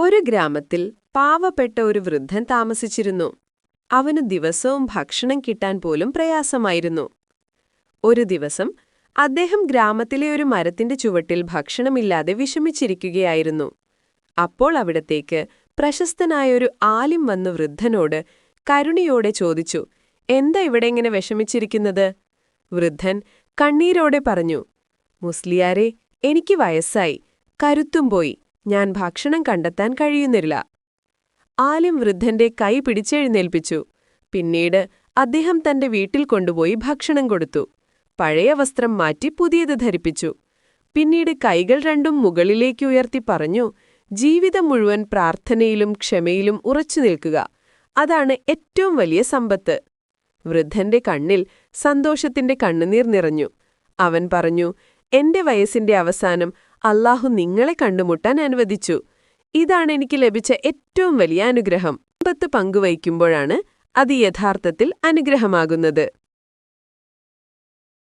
ഒരു ഗ്രാമത്തിൽ പാവപ്പെട്ട ഒരു വൃദ്ധൻ താമസിച്ചിരുന്നു. അവന് ദിവസവും ഭക്ഷണം കിട്ടാൻ പോലും പ്രയാസമായിരുന്നു. ഒരു ദിവസം അദ്ദേഹം ഗ്രാമത്തിലെ ഒരു മരത്തിന്റെ ചുവട്ടിൽ ഭക്ഷണമില്ലാതെ വിഷമിച്ചിരിക്കുകയായിരുന്നു. അപ്പോൾ അവിടത്തേക്ക് പ്രശസ്തനായൊരു ആലിം വന്നു വൃദ്ധനോട് കരുണയോടെ ചോദിച്ചു, "എന്താ ഇവിടെ ഇങ്ങനെ വിഷമിച്ചിരിക്കുന്നത്?" വൃദ്ധൻ കണ്ണീരോടെ പറഞ്ഞു, "മുസ്ലിയാരെ, എനിക്ക് വയസ്സായി, കരുത്തും പോയി, ഞാൻ ഭക്ഷണം കണ്ടെത്താൻ കഴിയുന്നില്ല." ആലിം വൃദ്ധന്റെ കൈ പിടിച്ചെഴുന്നേൽപ്പിച്ചു. പിന്നീട് അദ്ദേഹം തന്റെ വീട്ടിൽ കൊണ്ടുപോയി ഭക്ഷണം കൊടുത്തു. പഴയ വസ്ത്രം മാറ്റി പുതിയത് ധരിപ്പിച്ചു. പിന്നീട് കൈകൾ രണ്ടും മുകളിലേക്ക് ഉയർത്തി പറഞ്ഞു, "ജീവിതം മുഴുവൻ പ്രാർത്ഥനയിലും ക്ഷമയിലും ഉറച്ചു നിൽക്കുക. അതാണ് ഏറ്റവും വലിയ സമ്പത്ത്." വൃദ്ധന്റെ കണ്ണിൽ സന്തോഷത്തിന്റെ കണ്ണുനീർ നിറഞ്ഞു. അവൻ പറഞ്ഞു, "എന്റെ വയസ്സിന്റെ അവസാനം അല്ലാഹു നിങ്ങളെ കണ്ടുമുട്ടാൻ അനുവദിച്ചു. ഇതാണ് എനിക്ക് ലഭിച്ച ഏറ്റവും വലിയ അനുഗ്രഹം." സമ്പത്ത് പങ്കുവയ്ക്കുമ്പോഴാണ് അത് യഥാർത്ഥത്തിൽ അനുഗ്രഹമാകുന്നത്.